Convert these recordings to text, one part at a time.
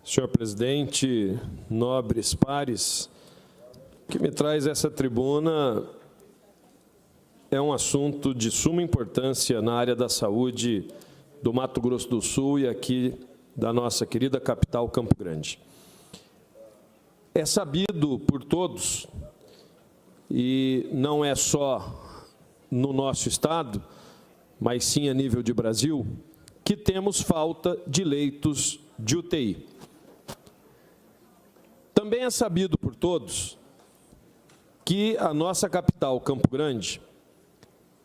Senhor presidente, nobres pares, o que me traz essa tribuna é um assunto de suma importância na área da saúde do Mato Grosso do Sul e aqui da nossa querida capital, Campo Grande. É sabido por todos, e não é só no nosso estado, mas sim a nível de Brasil, que temos falta de leitos de UTI. Também é sabido por todos que a nossa capital, Campo Grande,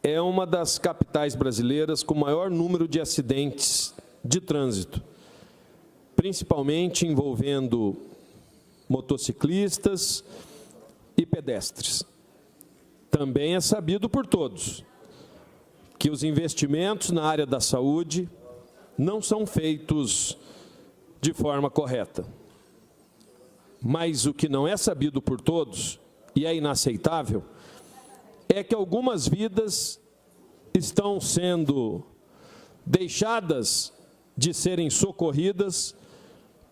é uma das capitais brasileiras com maior número de acidentes de trânsito, principalmente envolvendo motociclistas e pedestres. Também é sabido por todos que os investimentos na área da saúde não são feitos de forma correta. Mas o que não é sabido por todos, e é inaceitável, é que algumas vidas estão sendo deixadas de serem socorridas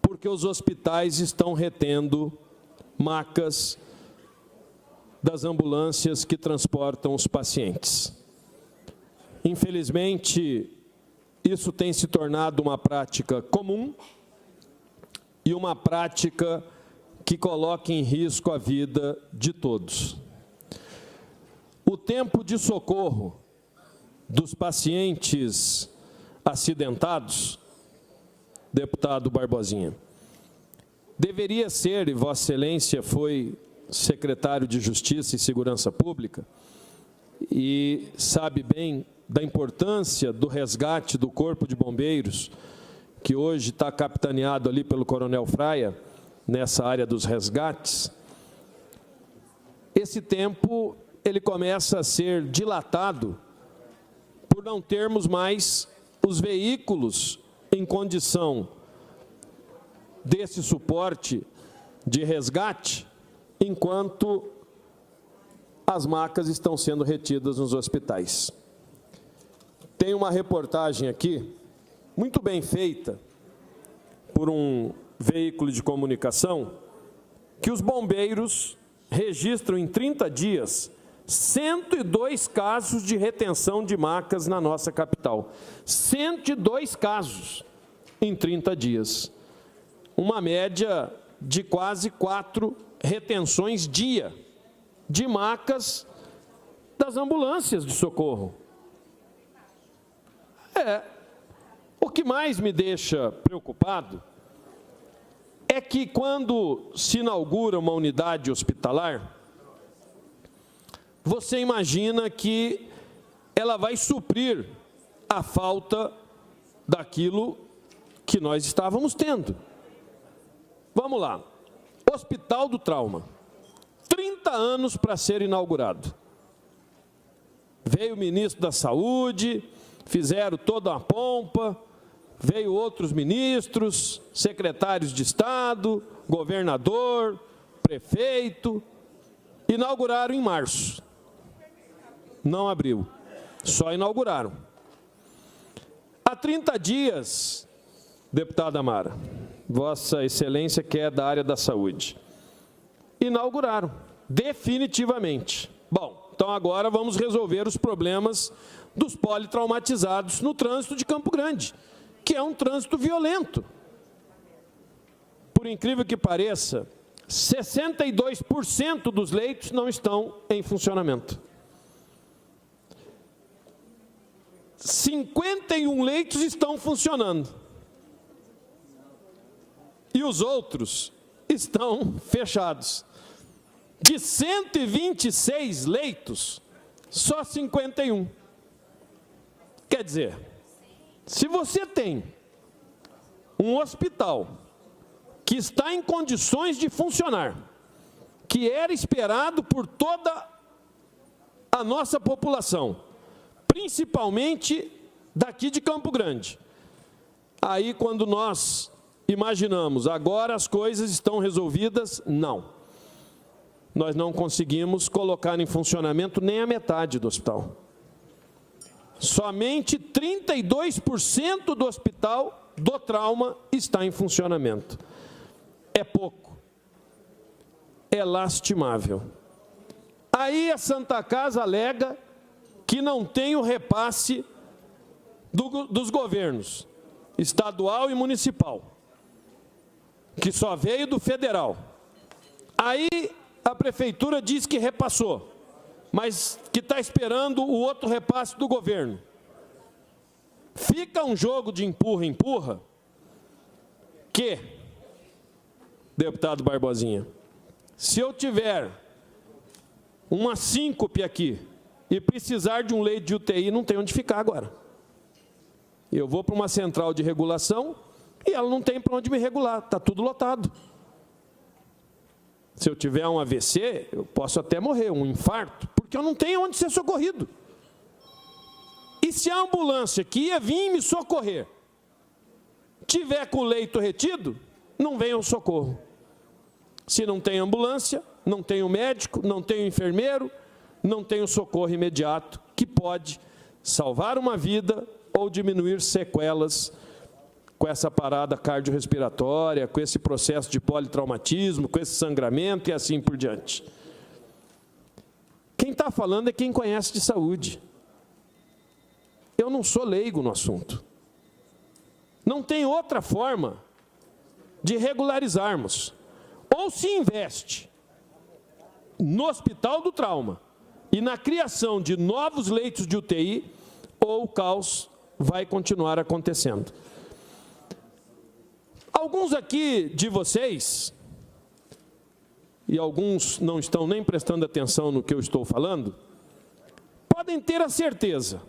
porque os hospitais estão retendo macas das ambulâncias que transportam os pacientes. Infelizmente, isso tem se tornado uma prática comum e uma prática que coloca em risco a vida de todos. O tempo de socorro dos pacientes acidentados, deputado Barbosinha, deveria ser, e Vossa Excelência foi secretário de Justiça e Segurança Pública, e sabe bem da importância do resgate do Corpo de Bombeiros, que hoje está capitaneado ali pelo Coronel Fraia, nessa área dos resgates. Esse tempo ele começa a ser dilatado por não termos mais os veículos em condição desse suporte de resgate, enquanto as macas estão sendo retidas nos hospitais. Tem uma reportagem aqui, muito bem feita, por um veículo de comunicação, que os bombeiros registram em 30 dias 102 casos de retenção de macas na nossa capital. 102 casos em 30 dias. Uma média de quase 4 retenções dia de macas das ambulâncias de socorro. O que mais me deixa preocupado é que quando se inaugura uma unidade hospitalar, você imagina que ela vai suprir a falta daquilo que nós estávamos tendo. Vamos lá. Hospital do Trauma. 30 anos para ser inaugurado. Veio o ministro da Saúde, fizeram toda uma pompa, veio outros ministros, secretários de Estado, governador, prefeito, inauguraram em março. Não abriu, só inauguraram. Há 30 dias, deputada Mara, Vossa Excelência, que é da área da saúde, inauguraram, definitivamente. Bom, então agora vamos resolver os problemas dos politraumatizados no trânsito de Campo Grande, que é um trânsito violento. Por incrível que pareça, 62% dos leitos não estão em funcionamento. 51 leitos estão funcionando. E os outros estão fechados. De 126 leitos, só 51. Quer dizer, se você tem um hospital que está em condições de funcionar, que era esperado por toda a nossa população, principalmente daqui de Campo Grande, aí quando nós imaginamos, agora as coisas estão resolvidas, não. Nós não conseguimos colocar em funcionamento nem a metade do hospital. Somente 32% do hospital do trauma está em funcionamento. é pouco, é lastimável. Aí a Santa Casa alega que não tem o repasse dos governos, estadual e municipal, que só veio do federal. Aí a prefeitura diz que repassou, mas que está esperando o outro repasse do governo. Fica um jogo de empurra-empurra que, deputado Barbosinha, se eu tiver uma síncope aqui e precisar de um leito de UTI, não tem onde ficar agora. Eu vou para uma central de regulação e ela não tem para onde me regular, está tudo lotado. Se eu tiver um AVC, eu posso até morrer, um infarto, porque eu não tenho onde ser socorrido. E se a ambulância que ia vir me socorrer tiver com o leito retido, não vem o socorro. Se não tem ambulância, não tem o médico, não tem o enfermeiro, não tem o socorro imediato, que pode salvar uma vida ou diminuir sequelas com essa parada cardiorrespiratória, com esse processo de politraumatismo, com esse sangramento e assim por diante. Quem está falando é quem conhece de saúde. Eu não sou leigo no assunto. Não tem outra forma de regularizarmos. Ou se investe no Hospital do Trauma e na criação de novos leitos de UTI, ou o caos vai continuar acontecendo. Alguns aqui de vocês, e alguns não estão nem prestando atenção no que eu estou falando, podem ter a certeza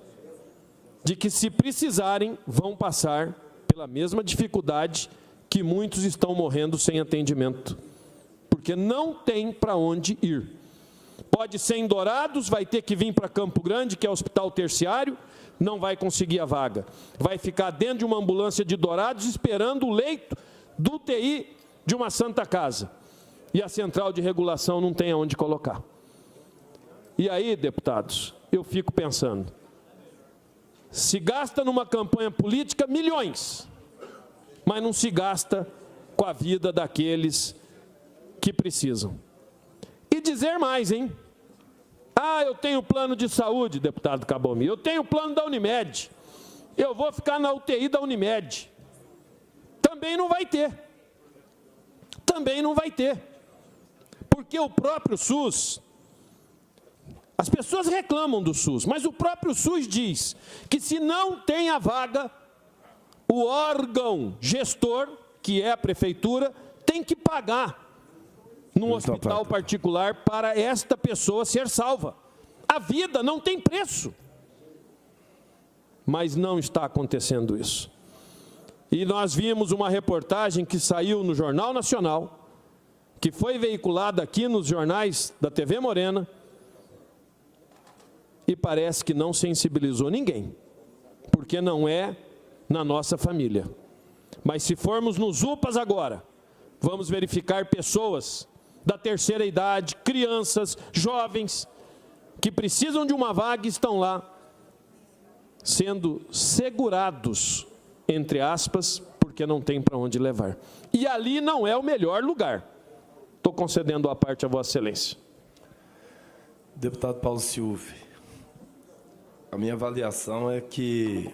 de que, se precisarem, vão passar pela mesma dificuldade que muitos estão morrendo sem atendimento, porque não tem para onde ir. Pode ser em Dourados, vai ter que vir para Campo Grande, que é hospital terciário, não vai conseguir a vaga. Vai ficar dentro de uma ambulância de Dourados esperando o leito do UTI de uma Santa Casa. E a central de regulação não tem aonde colocar. E aí, deputados, eu fico pensando, se gasta numa campanha política milhões, mas não se gasta com a vida daqueles que precisam. E dizer mais, hein? Ah, eu tenho plano de saúde, deputado Cabomi, eu tenho plano da Unimed, eu vou ficar na UTI da Unimed. Também não vai ter. Também não vai ter. Porque o próprio SUS, as pessoas reclamam do SUS, mas o próprio SUS diz que, se não tem a vaga, o órgão gestor, que é a prefeitura, tem que pagar num hospital particular para esta pessoa ser salva. A vida não tem preço. Mas não está acontecendo isso. E nós vimos uma reportagem que saiu no Jornal Nacional, que foi veiculada aqui nos jornais da TV Morena, e parece que não sensibilizou ninguém, porque não é na nossa família. Mas se formos nos UPAs agora, vamos verificar pessoas da terceira idade, crianças, jovens, que precisam de uma vaga e estão lá sendo segurados, entre aspas, porque não tem para onde levar. E ali não é o melhor lugar. Estou concedendo a parte a Vossa Excelência. Deputado Paulo Silva, a minha avaliação é que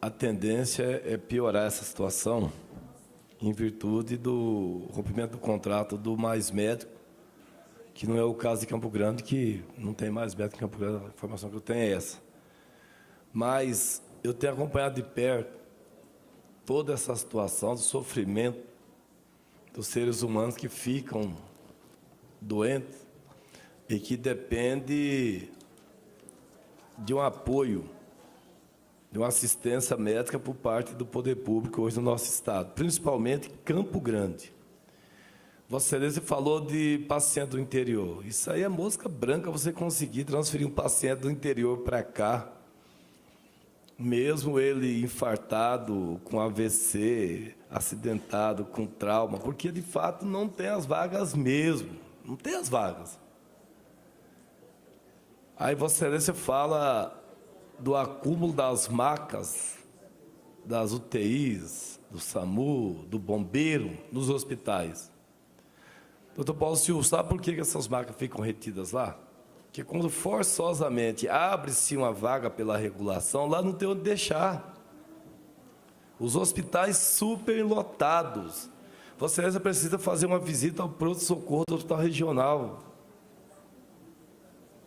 a tendência é piorar essa situação em virtude do rompimento do contrato do Mais Médico, que não é o caso de Campo Grande, que não tem mais médico em Campo Grande, a informação que eu tenho é essa. Mas eu tenho acompanhado de perto toda essa situação de sofrimento dos seres humanos que ficam doentes e que dependem de um apoio, de uma assistência médica por parte do poder público hoje no nosso estado, principalmente Campo Grande. Vossa Excelência falou de paciente do interior. Isso aí é mosca branca, você conseguir transferir um paciente do interior para cá, mesmo ele infartado, com AVC, acidentado, com trauma, porque, de fato, não tem as vagas mesmo. Não tem as vagas. Aí Vossa Excelência fala do acúmulo das macas, das UTIs, do SAMU, do bombeiro, nos hospitais. Doutor Paulo Silva, sabe por que essas macas ficam retidas lá? Porque quando forçosamente abre-se uma vaga pela regulação, lá não tem onde deixar. Os hospitais superlotados. Vossa Excelência precisa fazer uma visita ao pronto-socorro do hospital regional.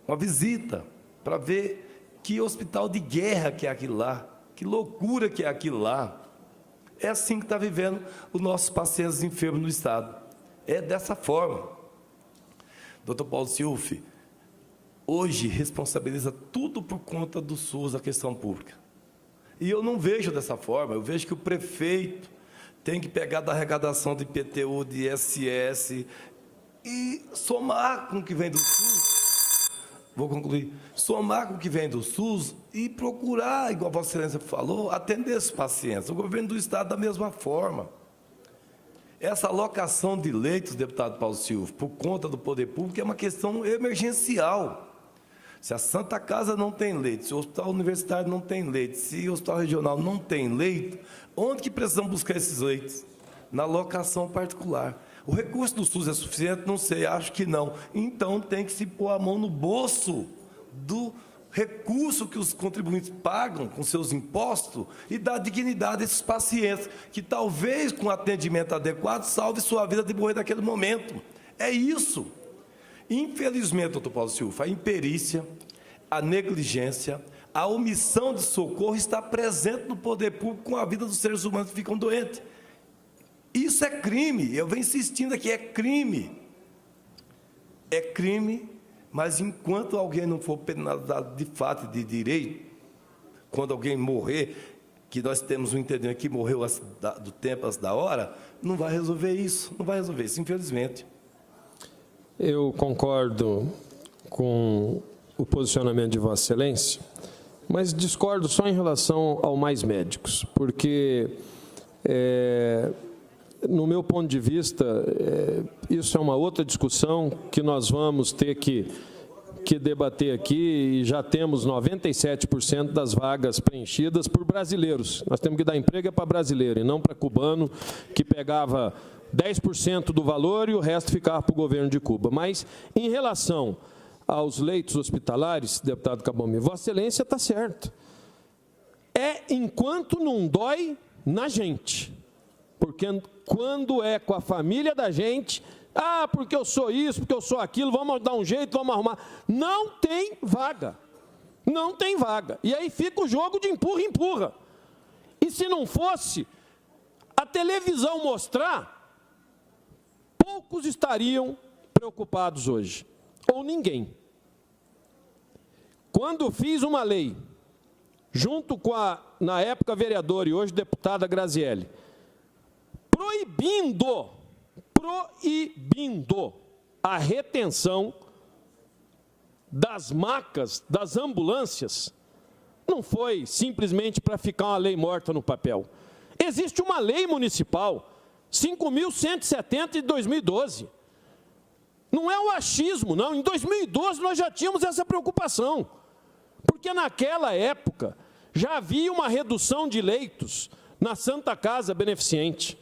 Uma visita para ver que hospital de guerra que é aquilo lá, que loucura que é aquilo lá. É assim que está vivendo os nossos pacientes enfermos no Estado. É dessa forma. Doutor Paulo Silva, hoje responsabiliza tudo por conta do SUS, a questão pública. E eu não vejo dessa forma, eu vejo que o prefeito tem que pegar da arrecadação de IPTU, de ISS e somar com o que vem do SUS. Vou concluir. Somar com o que vem do SUS e procurar, igual a Vossa Excelência falou, atender esses pacientes. O governo do Estado da mesma forma. Essa alocação de leitos, deputado Paulo Silva, por conta do poder público, é uma questão emergencial. Se a Santa Casa não tem leito, se o Hospital Universitário não tem leito, se o Hospital Regional não tem leito, onde que precisamos buscar esses leitos? Na alocação particular. O recurso do SUS é suficiente? Não sei, acho que não. Então, tem que se pôr a mão no bolso do recurso que os contribuintes pagam com seus impostos e dar dignidade a esses pacientes, que talvez com atendimento adequado salve sua vida de morrer naquele momento. É isso. Infelizmente, doutor Paulo Silva, a imperícia, a negligência, a omissão de socorro está presente no poder público com a vida dos seres humanos que ficam doentes. Isso é crime, eu venho insistindo aqui, é crime. É crime. Mas enquanto alguém não for penalizado de fato e de direito, quando alguém morrer, que nós temos um entendimento que morreu do tempo antes da hora, não vai resolver isso, infelizmente. Eu concordo com o posicionamento de Vossa Excelência, mas discordo só em relação ao Mais Médicos, porque, no meu ponto de vista, isso é uma outra discussão que nós vamos ter que debater aqui, e já temos 97% das vagas preenchidas por brasileiros. Nós temos que dar emprego para brasileiro e não para cubano, que pegava 10% do valor e o resto ficava para o governo de Cuba. Mas, em relação aos leitos hospitalares, deputado Cabomi, Vossa Excelência está certo. É enquanto não dói na gente. Porque quando é com a família da gente, porque eu sou isso, porque eu sou aquilo, vamos dar um jeito, vamos arrumar. Não tem vaga. Não tem vaga. E aí fica o jogo de empurra-empurra. E se não fosse a televisão mostrar, poucos estariam preocupados hoje. Ou ninguém. Quando fiz uma lei, junto com a, na época, vereadora e hoje deputada Graziele, proibindo a retenção das macas, das ambulâncias, não foi simplesmente para ficar uma lei morta no papel. Existe uma lei municipal, 5.170 de 2012. Não é o achismo, não. Em 2012 nós já tínhamos essa preocupação, porque naquela época já havia uma redução de leitos na Santa Casa Beneficente,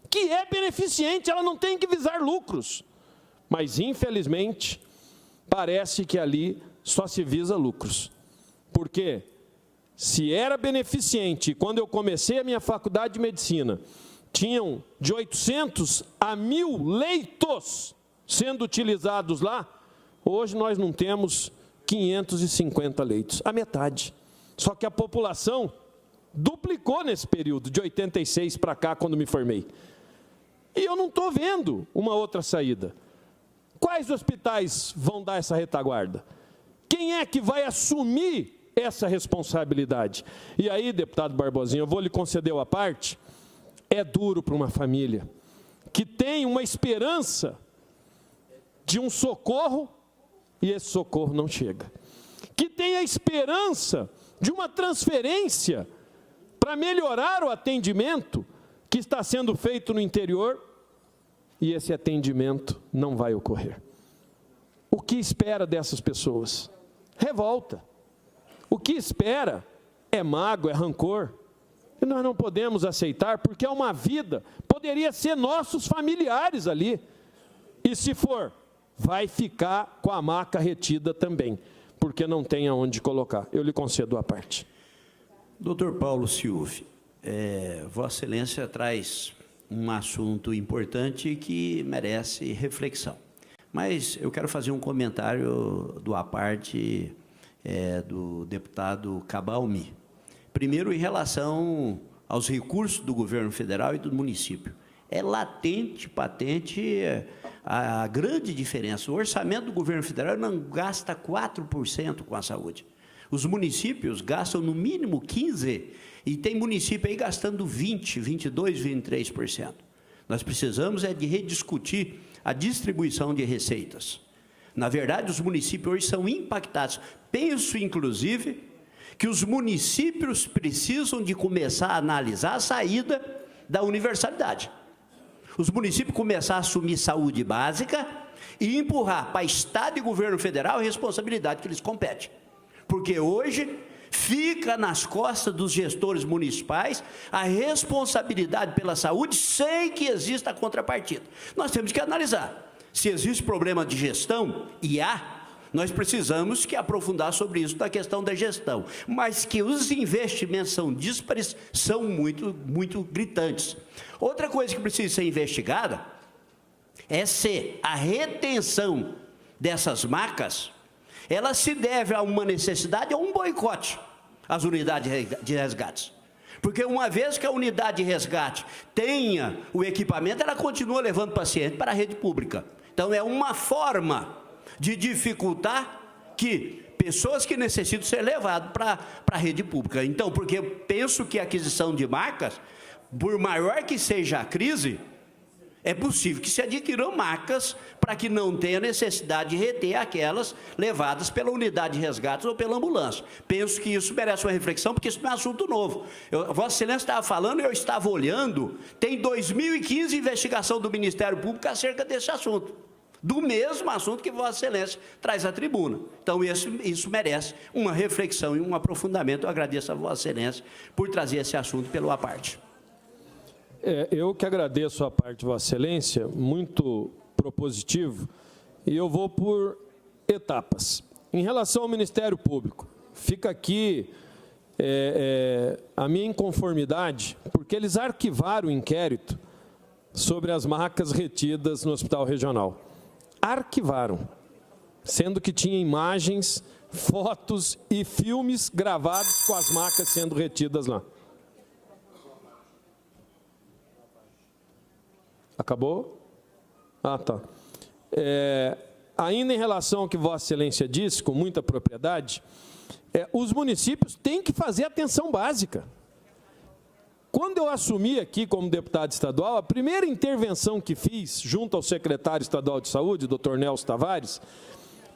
que é beneficente, ela não tem que visar lucros. Mas, infelizmente, parece que ali só se visa lucros. Porque se era beneficente, quando eu comecei a minha faculdade de medicina, tinham de 800 a 1.000 leitos sendo utilizados lá, hoje nós não temos 550 leitos, a metade. Só que a população duplicou nesse período, de 86 para cá, quando me formei. E eu não estou vendo uma outra saída. Quais hospitais vão dar essa retaguarda? Quem é que vai assumir essa responsabilidade? E aí, deputado Barbosinha, eu vou lhe conceder a parte, é duro para uma família que tem uma esperança de um socorro e esse socorro não chega. Que tem a esperança de uma transferência para melhorar o atendimento que está sendo feito no interior, e esse atendimento não vai ocorrer. O que espera dessas pessoas? Revolta. O que espera é mágoa, é rancor, E nós não podemos aceitar, porque é uma vida, poderia ser nossos familiares ali. E se for, vai ficar com a maca retida também, porque não tem aonde colocar. Eu lhe concedo a parte. Doutor Paulo Sciuffi, Vossa Excelência traz um assunto importante que merece reflexão. Mas eu quero fazer um comentário do à parte do deputado Cabalmi. Primeiro, em relação aos recursos do governo federal e do município. É latente, patente, a grande diferença. O orçamento do governo federal não gasta 4% com a saúde. Os municípios gastam no mínimo 15%, e tem município aí gastando 20%, 22%, 23%. Nós precisamos de rediscutir a distribuição de receitas. Na verdade, os municípios hoje são impactados. Penso, inclusive, que os municípios precisam de começar a analisar a saída da universalidade. Os municípios começar a assumir saúde básica e empurrar para Estado e governo federal a responsabilidade que lhes compete. Porque hoje fica nas costas dos gestores municipais a responsabilidade pela saúde sem que exista a contrapartida. Nós temos que analisar se existe problema de gestão, e nós precisamos que aprofundar sobre isso da questão da gestão, mas que os investimentos são díspares, são muito gritantes. Outra coisa que precisa ser investigada é se a retenção dessas macas, ela se deve a uma necessidade ou um boicote às unidades de resgate. Porque uma vez que a unidade de resgate tenha o equipamento, ela continua levando o paciente para a rede pública. Então, é uma forma de dificultar que pessoas que necessitam ser levadas para a rede pública. Então, porque eu penso que a aquisição de macas, por maior que seja a crise, é possível que se adquiram macas para que não tenha necessidade de reter aquelas levadas pela unidade de resgate ou pela ambulância. Penso que isso merece uma reflexão, porque isso não é assunto novo. Vossa Excelência estava falando, eu estava olhando, tem 2015 investigação do Ministério Público acerca desse assunto, do mesmo assunto que Vossa Excelência traz à tribuna. Então, isso merece uma reflexão e um aprofundamento. Eu agradeço a Vossa Excelência por trazer esse assunto pelo à parte. Eu que agradeço a parte de Vossa Excelência, muito propositivo, e eu vou por etapas. Em relação ao Ministério Público, fica aqui a minha inconformidade, porque eles arquivaram o inquérito sobre as macas retidas no Hospital Regional. Arquivaram, sendo que tinha imagens, fotos e filmes gravados com as macas sendo retidas lá. Acabou? Ah, tá. Ainda em relação ao que Vossa Excelência disse, com muita propriedade, os municípios têm que fazer atenção básica. Quando eu assumi aqui como deputado estadual, a primeira intervenção que fiz, junto ao secretário estadual de saúde, Dr. Nelson Tavares,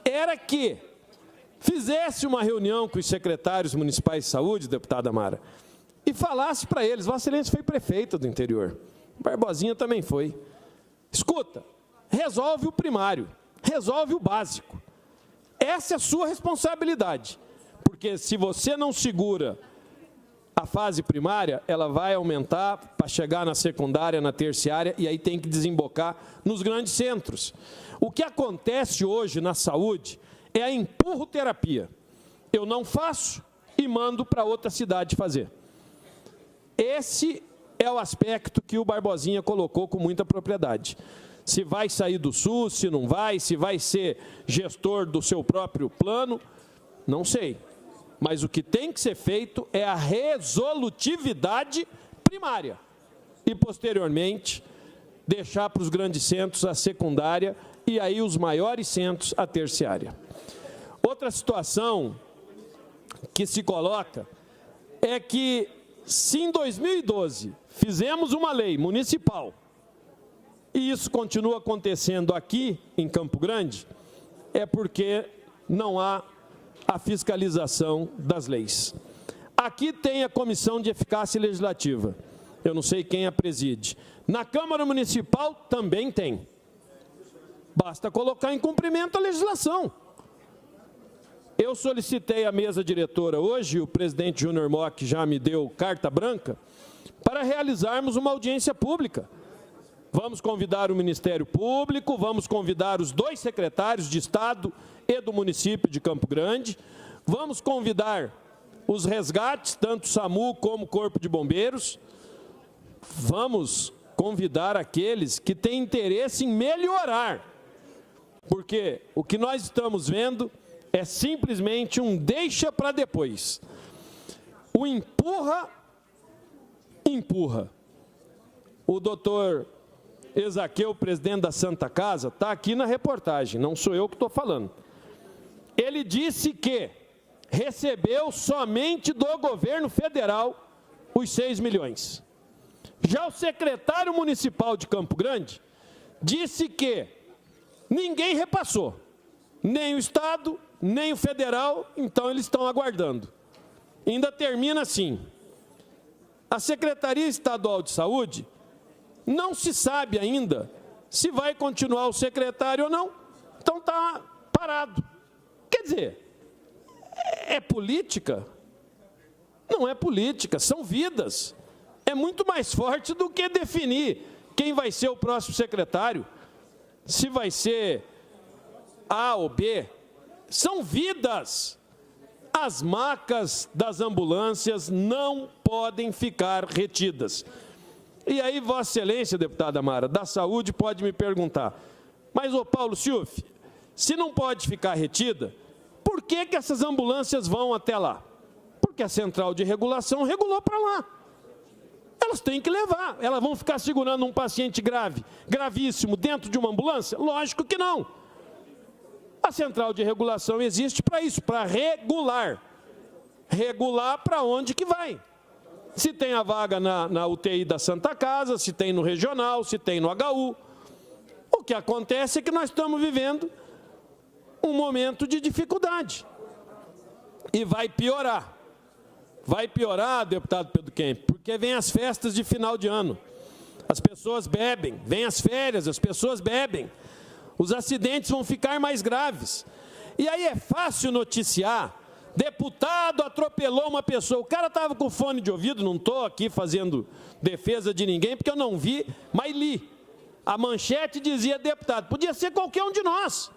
era que fizesse uma reunião com os secretários municipais de saúde, deputada Mara, e falasse para eles, Vossa Excelência foi prefeita do interior, Barbosinha também foi. Escuta, resolve o primário, resolve o básico. Essa é a sua responsabilidade, porque se você não segura a fase primária, ela vai aumentar para chegar na secundária, na terciária, e aí tem que desembocar nos grandes centros. O que acontece hoje na saúde é a empurroterapia. Eu não faço e mando para outra cidade fazer. Esse é o aspecto que o Barbosinha colocou com muita propriedade. Se vai sair do SUS, se não vai, se vai ser gestor do seu próprio plano, não sei. Mas o que tem que ser feito é a resolutividade primária. E, posteriormente, deixar para os grandes centros a secundária e aí os maiores centros a terciária. Outra situação que se coloca é que, se em 2012 fizemos uma lei municipal e isso continua acontecendo aqui em Campo Grande, é porque não há a fiscalização das leis. Aqui tem a Comissão de Eficácia Legislativa, eu não sei quem a preside. Na Câmara Municipal também tem. Basta colocar em cumprimento a legislação. eu solicitei à mesa diretora hoje, o presidente Júnior Mock já me deu carta branca, para realizarmos uma audiência pública. Vamos convidar o Ministério Público, vamos convidar os 2 secretários de Estado e do município de Campo Grande, vamos convidar os resgates, tanto SAMU como Corpo de Bombeiros, vamos convidar aqueles que têm interesse em melhorar, porque o que nós estamos vendo é simplesmente um deixa para depois. O empurra. O doutor Ezaquiel, presidente da Santa Casa, está aqui na reportagem, não sou eu que estou falando. Ele disse que recebeu somente do governo federal os 6 milhões. Já o secretário municipal de Campo Grande disse que ninguém repassou, nem o Estado, nem o federal, então eles estão aguardando. Ainda termina assim: a Secretaria Estadual de Saúde não se sabe ainda se vai continuar o secretário ou não, então está parado. Quer dizer, é política? Não é política, são vidas. É muito mais forte do que definir quem vai ser o próximo secretário, se vai ser A ou B. São vidas. As macas das ambulâncias não podem ficar retidas. E aí, Vossa Excelência, deputada Mara, da Saúde, pode me perguntar, mas, ô Paulo Schiuff, se não pode ficar retida, por que que essas ambulâncias vão até lá? Porque a central de regulação regulou para lá. Elas têm que levar. Elas vão ficar segurando um paciente grave, gravíssimo, dentro de uma ambulância? Lógico que não. A central de regulação existe para isso, para regular. Regular para onde que vai. Se tem a vaga na UTI da Santa Casa, se tem no regional, se tem no HU. O que acontece é que nós estamos vivendo um momento de dificuldade. E vai piorar. Vai piorar, deputado Pedro Kemp, porque vem as festas de final de ano. As pessoas bebem, vem as férias, as pessoas bebem. Os acidentes vão ficar mais graves. E aí é fácil noticiar. Deputado atropelou uma pessoa. O cara estava com fone de ouvido, não estou aqui fazendo defesa de ninguém, porque eu não vi, mas li. A manchete dizia deputado, podia ser qualquer um de nós.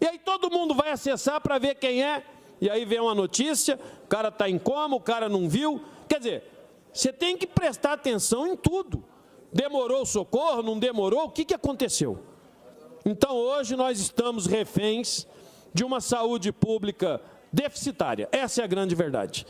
E aí todo mundo vai acessar para ver quem é, e aí vem uma notícia, o cara está em coma, o cara não viu. Quer dizer, você tem que prestar atenção em tudo. Demorou o socorro, não demorou, o que aconteceu? Então hoje nós estamos reféns de uma saúde pública deficitária, essa é a grande verdade.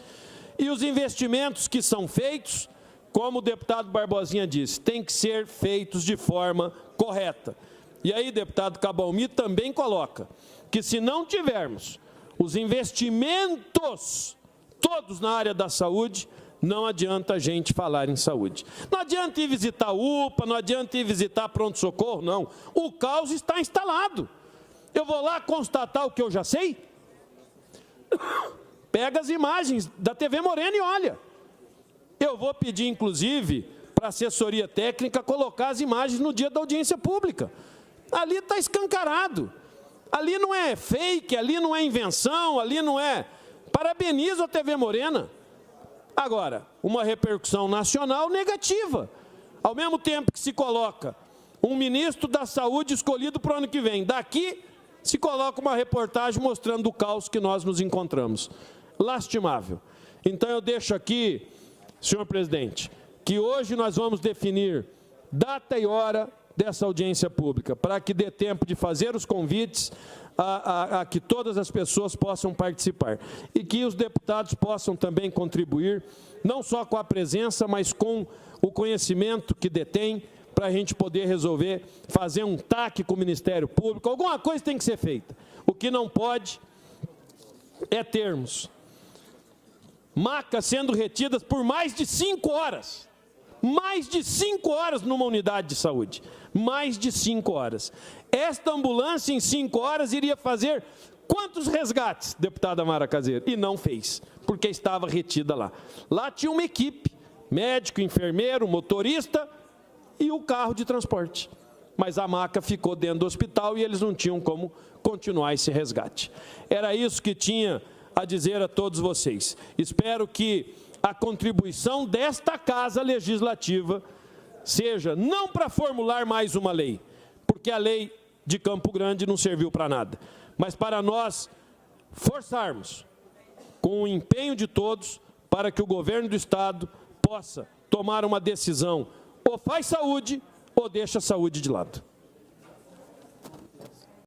E os investimentos que são feitos, como o deputado Barbosinha disse, têm que ser feitos de forma correta. E aí, deputado Cabalmi também coloca que se não tivermos os investimentos todos na área da saúde, não adianta a gente falar em saúde. Não adianta ir visitar a UPA, não adianta ir visitar pronto-socorro, não. O caos está instalado. Eu vou lá constatar o que eu já sei? Pega as imagens da TV Morena e olha. Eu vou pedir, inclusive, para a assessoria técnica colocar as imagens no dia da audiência pública. Ali está escancarado. Ali não é fake, ali não é invenção, ali não é... Parabenizo a TV Morena. Agora, uma repercussão nacional negativa. Ao mesmo tempo que se coloca um ministro da Saúde escolhido para o ano que vem, daqui se coloca uma reportagem mostrando o caos que nós nos encontramos. Lastimável. Então eu deixo aqui, senhor presidente, que hoje nós vamos definir data e hora dessa audiência pública, para que dê tempo de fazer os convites a que todas as pessoas possam participar e que os deputados possam também contribuir, não só com a presença, mas com o conhecimento que detém, para a gente poder resolver, fazer um TAC com o Ministério Público. Alguma coisa tem que ser feita. O que não pode é termos macas sendo retidas por mais de 5 horas. Mais de 5 horas numa unidade de saúde. Mais de 5 horas. Esta ambulância, em 5 horas, iria fazer quantos resgates, deputada Mara Caseiro? E não fez, porque estava retida lá. Lá tinha uma equipe, médico, enfermeiro, motorista e o carro de transporte. mas a maca ficou dentro do hospital e eles não tinham como continuar esse resgate. Era isso que tinha a dizer a todos vocês. Espero que a contribuição desta Casa Legislativa seja não para formular mais uma lei, porque a lei de Campo Grande não serviu para nada, mas para nós forçarmos, com o empenho de todos, para que o governo do Estado possa tomar uma decisão, ou faz saúde, ou deixa a saúde de lado.